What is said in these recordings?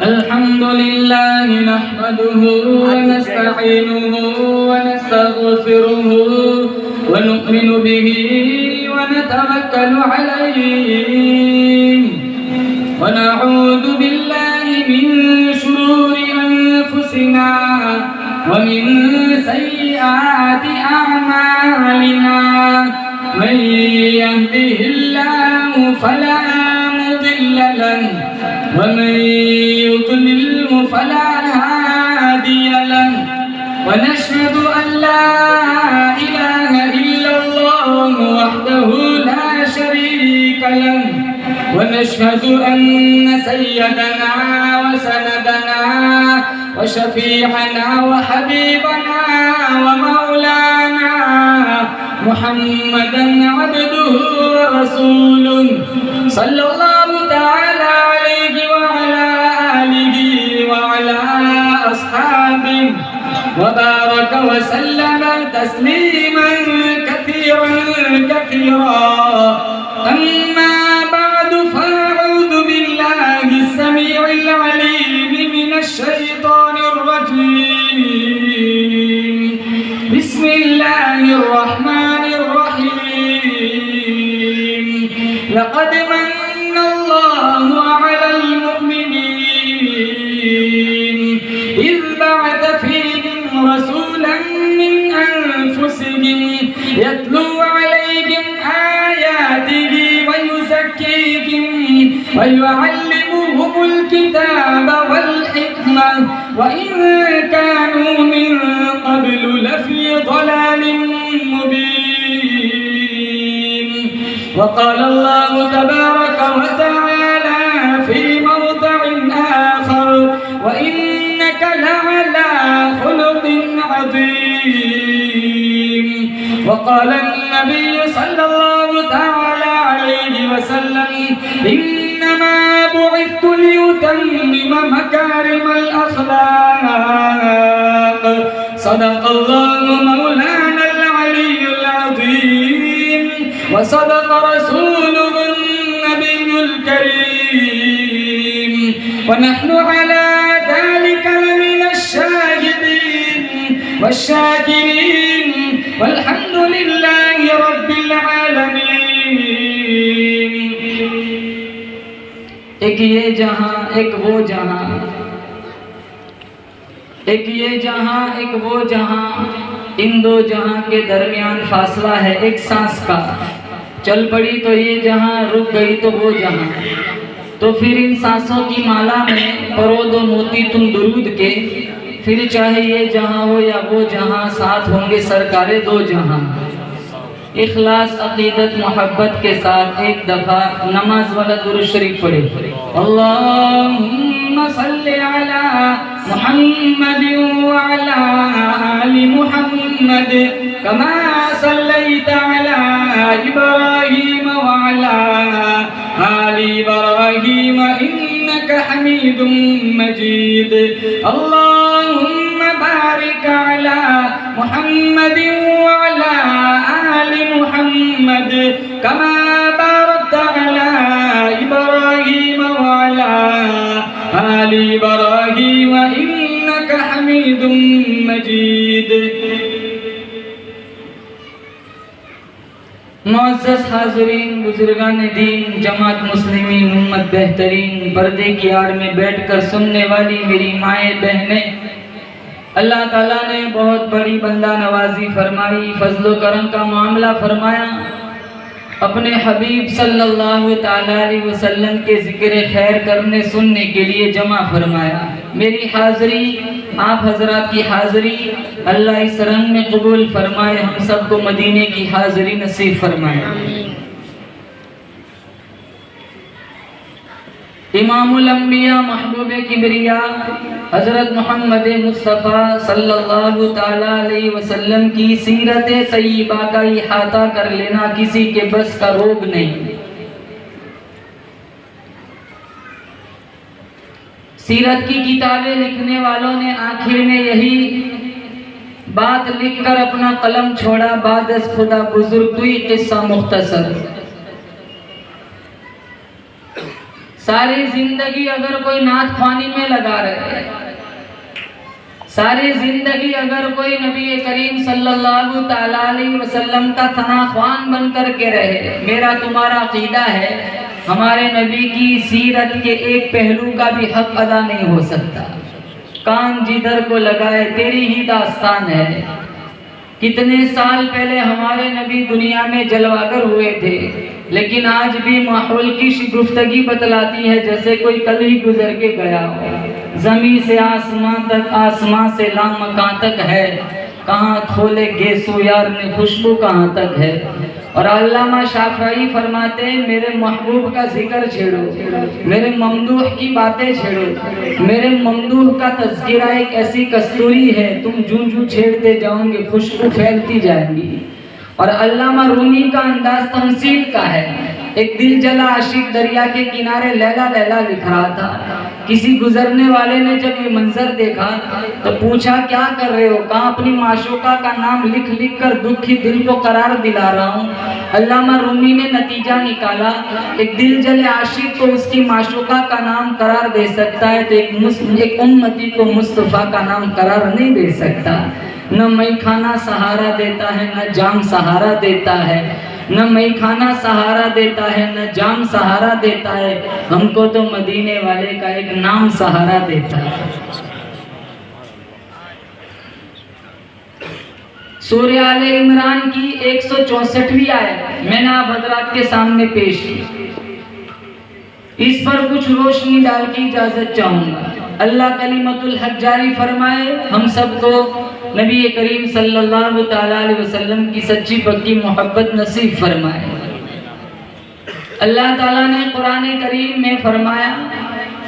الحمد لله نحمده ونستعينه ونستغفره ونؤمن به ونتوكل عليه ونعوذ بالله من شرور أنفسنا ومن سيئات أعمالنا من يهده الله فلا مضل له ومن يضلل فلا هادي له ونشهد أن لا إله إلا الله وحده لا شريك له ونشهد أن سيدنا وسندنا وشفيعنا وحبيبنا ومولانا محمدا عبده ورسوله صلى الله تعالى عليه وعلى آله وعلى أصحابه وبارك وسلم تسليما كثيرا أما بعد فأعوذ بالله السميع العليم من الشيطان الرجيم بسم الله الرحمن الرحيم لقد من الله على المؤمنين إذ بعث فيهم رسولا من أنفسهم يتلو عليهم آياته ويزكيهم ويعلمهم الكتاب والحكمة وإن كانوا من قبل لفي ضلال مبين وقال الله تبارك وتعالى في موضع آخر وإنك لعلى خلق عظيم وقال النبي صلى الله تعالى عليه وسلم إنما بعثت لأتمم مكارم الأخلاق صدق الله مولانا العلي العظيم وصدق رسوله النبي الكريم ونحن على ذلك من الشاهدين والشاكرين والحمد لله رب العالمين ایک یہ جہاں ایک وہ جہاں ایک یہ جہاں ایک وہ جہاں ان دو جہاں کے درمیان فاصلہ ہے ایک سانس کا چل پڑی تو یہ جہاں رک گئی تو وہ جہاں تو پھر ان سانسوں کی مالا میں پرو دو موتی تم درود کے پھر چاہے یہ جہاں ہو یا وہ جہاں ساتھ ہوں گے سرکار دو جہاں اخلاص عقیدت محبت کے ساتھ ایک دفعہ نماز والا درود شریف پڑھے اللہم صلی علی محمد وعلی آل محمد کما صلیت علی ابراہیم وعلی آل ابراہیم انک حمید مجید اللہم بارک علی محمد وعلی آل محمد كما باركت على إبراهيم وعلى آل إبراهيم إنك حميد مجيد معزز حاضرین بزرگان دین جماعت مسلمین امت بہترین پردے کی آڑ میں بیٹھ کر سننے والی میری مائیں بہنیں اللہ تعالیٰ نے بہت بڑی بندہ نوازی فرمائی فضل و کرم کا معاملہ فرمایا اپنے حبیب صلی اللہ تعالیٰ علیہ وسلم کے ذکر خیر کرنے سننے کے لیے جمع فرمایا میری حاضری آپ حضرات کی حاضری اللہ اس رنگ میں قبول فرمائے ہم سب کو مدینے کی حاضری نصیب فرمائے امام الانبیاء محبوب کبریا حضرت محمد مصطفیٰ صلی اللہ تعالیٰ علیہ وسلم کی سیرت طیبہ کا احاطہ کر لینا کسی کے بس کا روگ نہیں سیرت کی کتابیں لکھنے والوں نے آخر میں یہی بات لکھ کر اپنا قلم چھوڑا، بعد از خدا بزرگ توئی قصہ مختصر۔ ساری زندگی اگر کوئی نعت خوانی میں لگا رہے، ساری زندگی اگر کوئی نبی کریم صلی اللہ تعالی علیہ وسلم کا ثنا خوان بن کر کے رہے، میرا تمہارا عقیدہ ہے ہمارے نبی کی سیرت کے ایک پہلو کا بھی حق ادا نہیں ہو سکتا۔ کان جدھر کو لگائے تیری ہی داستان ہے۔ کتنے سال پہلے ہمارے نبی دنیا میں جلواگر ہوئے تھے، لیکن آج بھی ماحول کی شگفتگی بتلاتی ہے جیسے کوئی کل ہی گزر کے گیا ہو۔ زمین سے آسمان تک، آسمان سے لامکان تک ہے، کہاں کھولے گیسو یار نے خوشبو کہاں تک ہے۔ اور علامہ شافعی فرماتے ہیں میرے محبوب کا ذکر چھیڑو، میرے ممدوح کی باتیں چھیڑو، میرے ممدوح کا تذکرہ ایک ایسی کستوری ہے، تم جوں جوں چھیڑتے جاؤں گے خوشبو پھیلتی جائیں گی۔ اور علامہ رومی کا انداز تمثیل کا ہے۔ ایک دل جلا عاشق دریا کے کنارے لیلا لیلا لکھ رہا تھا۔ کسی گزرنے والے نے جب یہ منظر دیکھا تو پوچھا کیا کر رہے ہو؟ کہا اپنی معشوقہ کا نام لکھ لکھ کر دکھی دل کو قرار دلا رہا ہوں۔ علامہ رومی نے نتیجہ نکالا، ایک دل جلے عاشق کو اس کی معشوقہ کا نام قرار دے سکتا ہے تو ایک امتی کو مصطفیٰ کا نام قرار نہیں دے سکتا۔ نہ مئی خانہ سہارا دیتا ہے، نہ جام سہارا دیتا ہے، نہ مئی خانہ سہارا دیتا ہے، نہ جام سہارا دیتا ہے، ہم کو تو مدینے والے کا ایک نام سہارا دیتا ہے۔ سورہ آل عمران کی 164ویں آیت میں نے آپ حضرات کے سامنے پیش کی، اس پر کچھ روشنی ڈال کی اجازت چاہوں گا۔ اللہ کلمت الحق جاری فرمائے، ہم سب کو نبی کریم صلی اللہ تعالی علیہ وسلم کی سچی پکی محبت نصیب فرمائے۔ اللہ تعالیٰ نے قرآن کریم میں فرمایا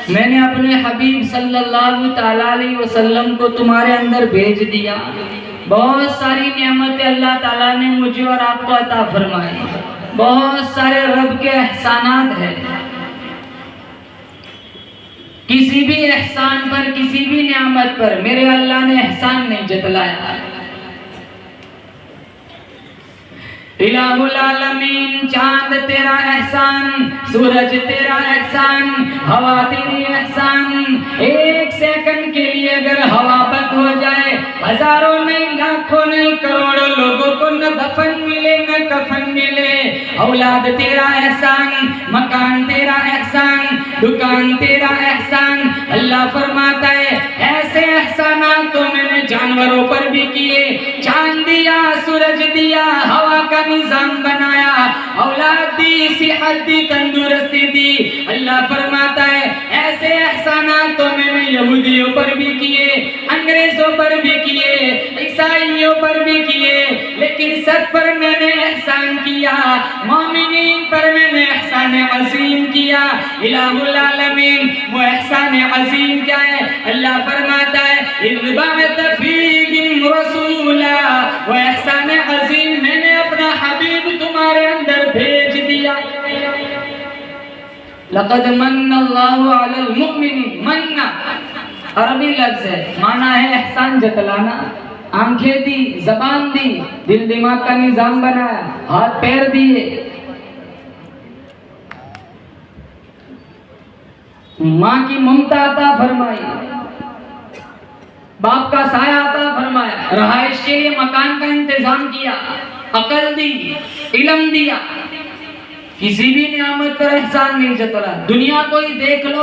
میں نے اپنے حبیب صلی اللہ تعالی علیہ وسلم کو تمہارے اندر بھیج دیا۔ بہت ساری نعمتیں اللہ تعالیٰ نے مجھے اور آپ کو عطا فرمائی، بہت سارے رب کے احسانات ہیں۔ کسی بھی احسان پر، کسی بھی نعمت پر میرے اللہ نے احسان نہیں جتلایا۔ الہ العالمین، چاند تیرا احسان، سورج تیرا احسان، ہوا تیری احسان۔ ایک سیکنڈ کے لیے اگر ہوا بند ہو جائے، ہزاروں نہیں، لاکھوں نہیں، کروڑوں لوگوں کو نہ دفن ملے نہ کفن ملے۔ اولاد تیرا احسان، مکان تیرا احسان، دکان تیرا احسان۔ اللہ فرماتا ہے ایسے احسانات تو میں نے جانوروں پر بھی کیے، چاند دیا، سورج دیا، ہوا کا نظام بنایا، اولاد دی، صحت دی، تندرستی دی۔ اللہ فرماتا ہے ایسے احسانات تو میں نے یہودیوں پر بھی کیے، انگریزوں پر بھی کیے، عیسائیوں پر بھی کیے، لیکن سب پر میں نے احسان کیا، مومنین پر میں نے احسان عظیم کیا۔ الہ العالمین، وہ احسان عظیم کیا ہے؟ اللہ فرماتا ہے اذ بعث فیکم رسولا، وہ احسان عظیم میں نے اپنا حبیب تمہارے اندر بھیج دیا۔ لقد من اللہ علی المؤمنین، من عربی لفظ ہے، معنی ہے احسان جتلانا۔ آنکھیں دی، زبان دی، دل دماغ کا نظام بنایا، ہاتھ پیر دیے، ماں کی ممتا عطا فرمائی، باپ کا سایہ عطا فرمایا، رہائش کے لیے مکان کا انتظام کیا، عقل دی، علم دیا۔ کسی بھی نعمت پر احسان نہیں جتلا۔ دنیا کو ہی دیکھ لو،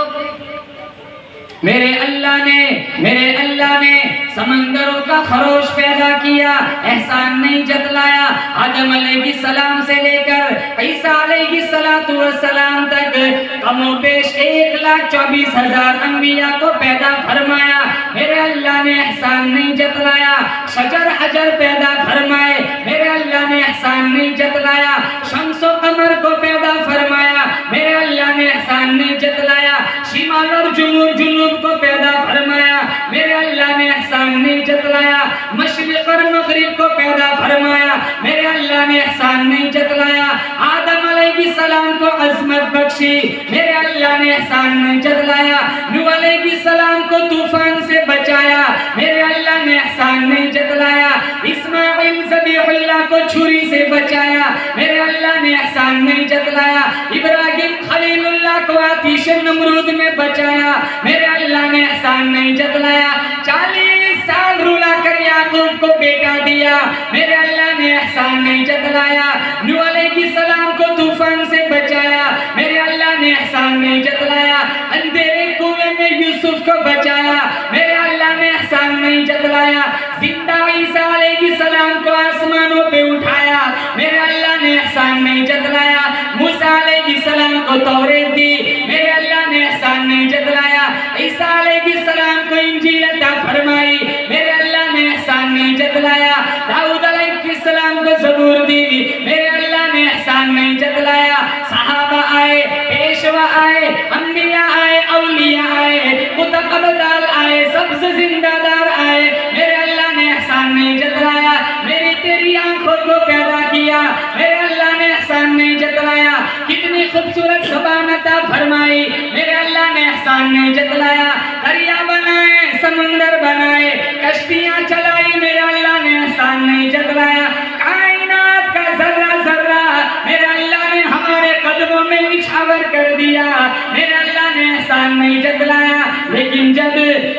میرے اللہ نے سمندروں کا خروش پیدا کیا، احسان نہیں جتلایا۔ آدم علیہ السلام سے لے کر عیسیٰ علیہ السلام تک کم و بیش 1,24,000 انبیاء کو پیدا فرمایا، میرے اللہ نے احسان نہیں جتلایا۔ شجر حجر پیدا فرمائے، میرے اللہ نے احسان نہیں جتلایا۔ شمس و قمر کو پیدا فرمایا، میرے اللہ نے احسان نہیں جتلایا۔ شمال اور جنوب کو پیدا فرمایا، میرے اللہ نے احسان نہیں جتلایا۔ مشرق اور مغرب کو پیدا فرمایا، میرے اللہ نے احسان نہیں جتلایا۔ آدم علیہ السلام کو عظمت بخشی، میرے اللہ نے احسان نہیں جتلایا۔ نوح علیہ السلام کو طوفان سے بچایا، میرے اللہ نے احسان نہیں جتلایا۔ اسماعیل ذبیح اللہ کو چھری سے بچایا، میرے اللہ نے احسان نہیں جتلایا۔ ابراہیم خلیل اللہ کو آتش نمرود میں بچایا، میرے اللہ نے احسان نہیں جتلایا۔ 40 سال رولا کر یعقوب کو بیٹا دیا، میرے اللہ نے احسان نہیں جتلایا۔ نوح علیہ السلام کو طوفان سے بچایا، میرے اللہ نے احسان نہیں جتلایا۔ اندھیرے کنویں میں یوسف کو بچایا، میرے اللہ نے احسان نہیں جتلایا۔ زندہ عیسیٰ علیہ السلام کو آسمانوں پہ اٹھایا، میرے اللہ نے احسان نہیں جتلایا۔ موسیٰ علیہ السلام کو توریت دی، میرے اللہ نے احسان نہیں جتلایا۔ عیسیٰ علیہ السلام کو انجیل عطا فرمائی، میرے اللہ نے احسان نہیں جتلایا۔ داؤد علیہ السلام کو زبور دی، میرے اللہ نے احسان نہیں جتلایا۔ صحابہ آئے، پیشوا آئے، انبیاء آئے، اولیاء آئے، قطب ابدال آئے، سبز زندہ دار آئے، میرے اللہ نے احسان نہیں جتلایا۔ میری تیری آنکھوں کو پیدا کیا، میرے اللہ نے احسان نہیں جتلایا۔ کتنی خوبصورت زبان عطا فرمائی، میرے اللہ نے احسان نہیں جتلایا۔ دریا بنائے، سمندر بنائے، کشتیاں چلائی، میرے اللہ نے احسان نہیں جتلایا۔ کائنات کا ذرہ ذرہ میرے اللہ نے ہمارے قدموں میں نچھاور کر دیا، میرے اللہ نے احسان نہیں جتلایا۔ لیکن جب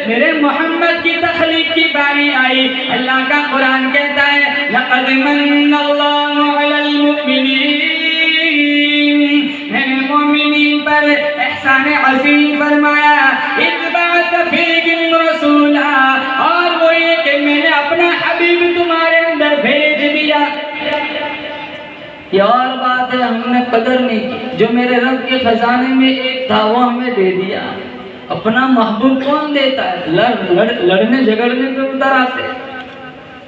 میرے محمد کی تخلیق کی باری آئی، اللہ کا قرآن کہتا ہے لَقَدْ مَنَّ اللَّهُ عَلَى الْمُؤْمِنِينَ، میں نے مومنین پر احسان عظیم فرمایا۔ اِذْ بَعَثَ فِيهِمْ رَسُولًا، اور وہ یہ کہ میں نے اپنا حبیب تمہارے اندر بھیج دیا۔ یہ اور بات ہے، ہم نے قدر نہیں کی، جو میرے رب کے خزانے میں ایک تھا وہ ہمیں دے دیا۔ اپنا محبوب کون دیتا ہے؟ لڑنے جھگڑنے پہ اتر آتے،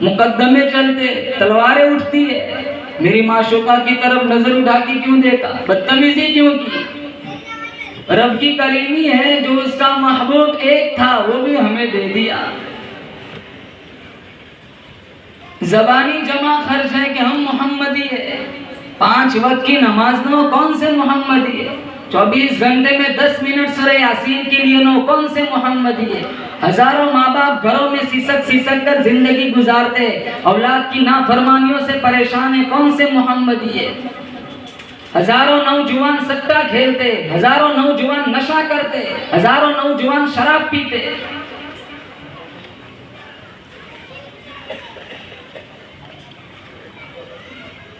مقدمے چلتے، تلواریں اٹھتی ہے۔ میری معشوقہ کی طرف نظر اٹھا کے کیوں دیکھا؟ بدتمیزی کیوں کی؟ رب کی کریمی ہے، جو اس کا محبوب ایک تھا وہ بھی ہمیں دے دیا۔ زبانی جمع خرچ ہے کہ ہم محمدی ہے، 5 وقت کی نماز نو، کون سے محمدی ہے؟ 24 گھنٹے میں 10 منٹ سورہ یاسین کے لیے نو، کون سے محمدی ہے؟ ہزاروں ماں باپ گھروں میں سسک کر زندگی گزارتے، اولاد کی نافرمانیوں سے پریشان ہیں، کون سے محمدی ہے؟ ہزاروں نوجوان سٹا کھیلتے، ہزاروں نوجوان نشہ کرتے، ہزاروں نوجوان شراب پیتے۔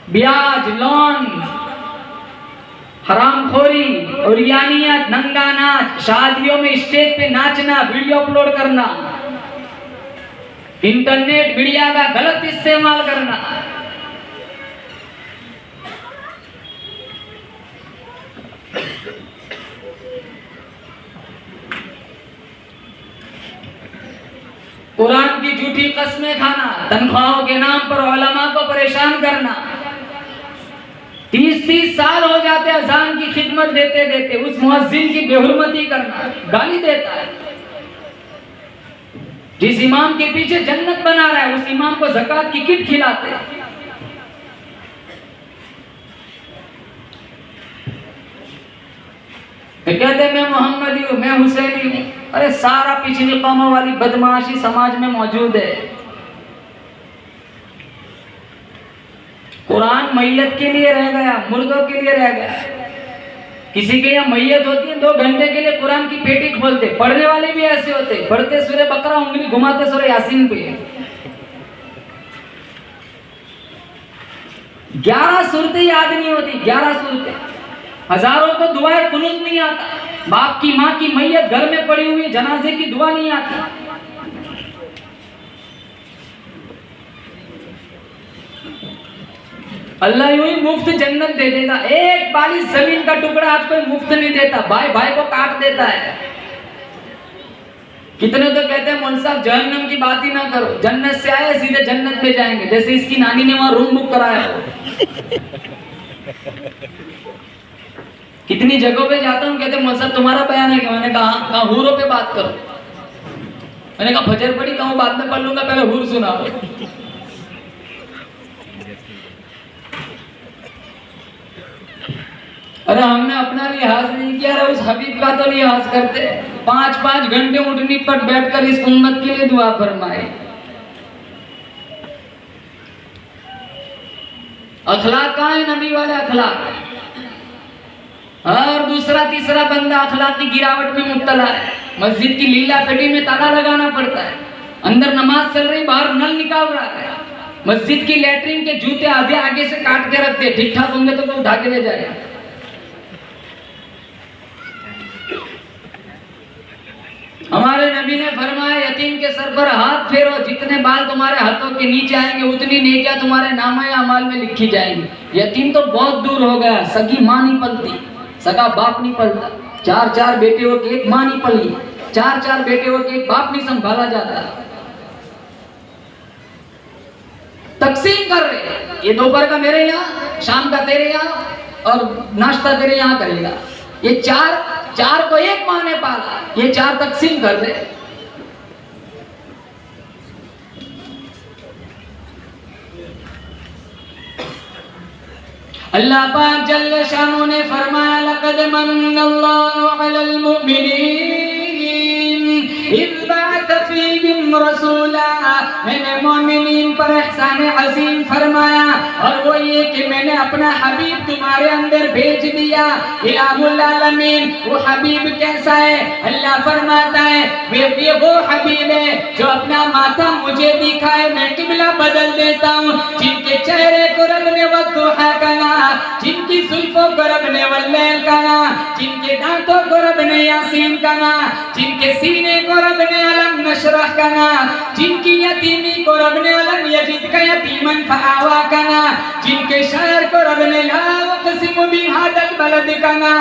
بیاج، لون، حرام خوری، اوریانیت، ننگا ناچ، شادیوں میں اسٹیج پہ ناچنا، ویڈیو اپلوڈ کرنا، انٹرنیٹ میڈیا کا غلط استعمال کرنا۔ قرآن کی جھوٹی قسمیں کھانا، تنخواہوں کے نام پر علماء کو پریشان کرنا۔ 30 سال ہو جاتے اذان کی خدمت دیتے دیتے، اس مؤذن کی بے حرمتی کرنا، گالی دیتا ہے۔ جس امام کے پیچھے جنت بنا رہا ہے اس امام کو زکوٰۃ کی کٹ کھلاتے ہیں۔ کہتے ہیں میں محمدی ہوں، میں حسینی ہوں۔ ارے سارا پچھلی قوموں والی بدمعاشی سماج میں موجود ہے۔ قرآن میت کے لیے رہ گیا، مردوں کے لیے رہ گیا۔ کسی کے یہاں میت ہوتی ہے 2 گھنٹے کے لیے قرآن کی پیٹی کھولتے، پڑھنے والے بھی ایسے ہوتے، پڑھتے سورہ بقرہ انگلی گھماتے سورہ یاسین پہ۔ 11 صورتیں یاد نہیں ہوتی، 11 صورتیں۔ ہزاروں کو دعائیں قنوت نہیں آتا، باپ کی ماں کی میت گھر میں پڑی ہوئی جنازے کی دعا نہیں آتی۔ اللہ یوں ہی مفت جنت دے دے گا۔ ایک بالی زمین کا ٹکڑا آج کوئی مفت نہیں دیتا، بھائی بھائی کو کاٹ دیتا ہے۔ کتنے تو کہتے ہیں مول صاحب جہنم کی بات ہی نہ کرو، جنت سے آئے سیدھے جنت میں جائیں گے، جیسے اس کی نانی نے وہاں روم بک کرایا ہو۔ کتنی جگہوں پہ جاتا ہوں، کہتے ہیں مول صاحب تمہارا بیان ہے کہ میں نے کہا حوروں پہ بات کرو۔ میں نے کہا فجر پڑھی کہوں بعد میں پڑھ لوں گا، پہلے حور سنا دو۔ ارے ہم نے اپنا لحاظ نہیں کیا، ارے اس حبیب کا تو لحاظ کرتے، 5 گھنٹے اونٹنی پر بیٹھ کر اس امت کے لیے دعا فرمائے۔ اخلاق کہاں ہے؟ نبی والے اخلاق۔ اور دوسرا تیسرا بندہ اخلاق کی گراوٹ میں مبتلا ہے، مسجد کی لیلا پیٹی میں تالا لگانا پڑتا ہے، اندر نماز چل رہی باہر نل نکال رہا ہے، مسجد کی لیٹرین کے جوتے آدھے آگے سے کاٹ کے رکھتے، ٹھیک ٹھاک ہوں گے تو کوئی اٹھا کے لے جائے گا۔ ہمارے نبی نے فرمایا یتیم کے سر پر ہاتھ پھیرو، جتنے بال تمہارے ہاتھوں کے نیچے آئیں گے اتنی نیکیاں تمہارے نامہ اعمال میں لکھی جائیں گی۔ یتیم تو بہت دور ہو گیا، سگی ماں نہیں پلتی، سگا باپ نہیں پلتا، 4 بیٹے ہو کے ایک ماں نہیں پلی، 4 بیٹے ہو کے ایک باپ نہیں سنبھالا جاتا۔ تقسیم کر رہے، یہ دوپہر کا میرے یہاں، شام کا تیرے یہاں، اور ناشتہ تیرے یہاں کرے گا۔ یہ چار کو ایک ماں نے پالا، یہ 4 تقسیم کر دے۔ اللہ پاک جل شانہ نے فرمایا لقد من اللہ علی المؤمنین اذ بعث فیہم رسولا، میں نے مومنین پر احسان عظیم فرمایا، اور وہ یہ کہ میں نے اپنا حبیب تمہارے اندر بھیج دیا۔ الہ العالمین، وہ حبیب کیسا ہے؟ اللہ فرماتا ہے یہ وہ حبیب ہے جو اپنا ماتھا مجھے دکھائے میں قبلہ بدل دیتا ہوں، جن کے چہرے کو رب نے والضحیٰ کہا، جن کی زلفوں کو رب نے واللیل کہا، جن کے دانتوں کو رب نے یاسین کہا، جن کے سینے کو رب نے علم نشرح کہا، جن کی یتیمی کو رب نے علم یجدک یتیمن فآوا کہا، جن کے شعر کو رب نے لا اقسم بہذا البلد کہا،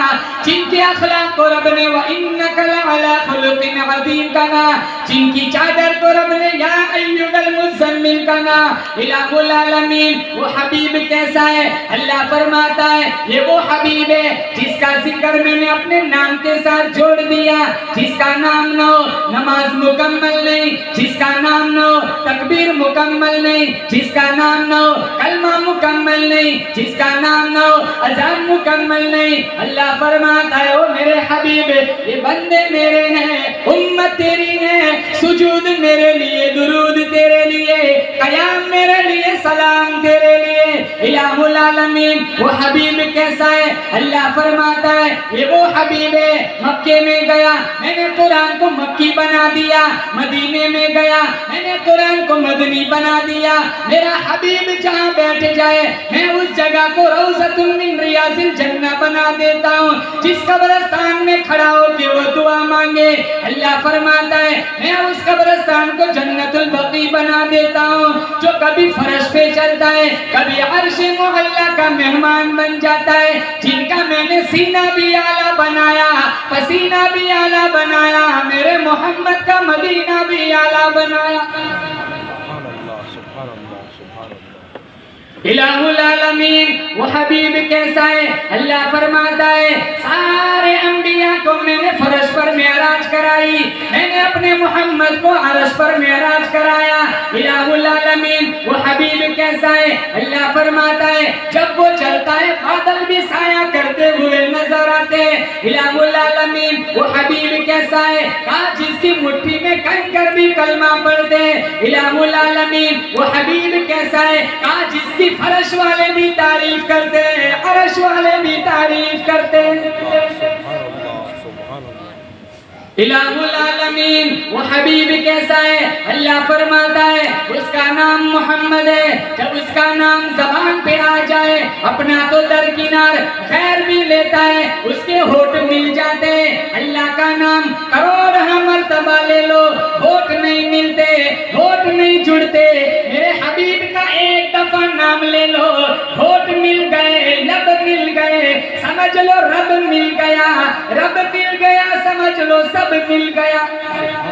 جن کے اخلاق کو رب نے وانک لعلی خلق عظیم کہا، جن کی چادر کو رب نے یا ایھا المزمل کہا۔ الہ العالمین، وہ حبیب کیسا ہے؟ اللہ فرماتا ہے یہ وہ حبیب ہے جس کا ذکر میں نے اپنے نام کے ساتھ جوڑ دیا، جس کا نام نہ ہو نماز مکمل نہیں، جس کا نام نہ ہو تکبیر مکمل نہیں، جس کا نام نہ ہو کلمہ مکمل نہیں، جس کا نام نہ ہو اذان مکمل نہیں۔ اللہ فرماتا ہے وہ میرے حبیب، یہ بندے میرے ہیں، امت تیری ہے، سجود میرے لیے، درود تیرے لیے، قیام میرے لیے، سلام تیرے لیے۔ الہ العالمین، وہ حبیب کیسا ہے؟ اللہ فرماتا ہے یہ وہ حبیب ہے مکے میں گیا میں نے قرآن کو مکی بنا دیا، مدینے میں گیا میں نے قرآن کو مدنی بنا دیا۔ میرا حبیب جہاں بیٹھ جائے میں اس جگہ کو روضۃ من ریاض الجنہ بنا دیتا ہوں، جس قبرستان میں کھڑا ہو کے وہ دعا مانگے اللہ فرماتا ہے میں اس قبرستان کو جنت البقیع بنا دیتا ہوں۔ جو کبھی فرش پہ چلتا ہے کبھی عرش معلیٰ کا مہمان بن جاتا ہے، جن کا میں نے سینہ بھی اعلیٰ بنایا، پسینہ بھی اعلیٰ بنایا، میرے محمد کا مدینہ بھی اعلیٰ بنایا۔ الہ العالمین، وہ حبیب کیسا ہے؟ اللہ فرماتا ہے سارے انبیاء کو میں نے فرش پر معراج کرائی، میں نے اپنے محمد کو عرش پر معراج کرایا۔ الہ العالمین، وہ حبیب کیسا ہے؟ اللہ فرماتا ہے جب وہ چلتا ہے بادل بھی سایہ کرتے ہوئے نظر آتے۔ الہ العالمین، وہ حبیب کیسا ہے؟ جس کی مٹھی میں کنکر بھی کلمہ پڑھتے۔ الہ العالمین، وہ حبیب کیسا ہے؟ جس کی فرش والے بھی تعریف کرتے، عرش والے بھی تعریف کرتے۔ الہ العالمین، وہ حبیب کیسا ہے؟ اللہ فرماتا ہے اس کا نام محمد ہے، جب اس کا نام زبان پہ آ جائے اپنا تو درکنار خیر بھی لیتا ہے، اس کے ہونٹ مل جاتے ہیں۔ اللہ کا نام کروڑ مرتبہ لے لو ہونٹ نہیں ملتے، ہونٹ نہیں جڑتے۔ میرے حبیب کا ایک دفعہ نام لے لو ہونٹ مل گئے، لب مل گئے، سمجھ لو رب مل گیا، رب مل گیا، سمجھ لو سب مل گیا۔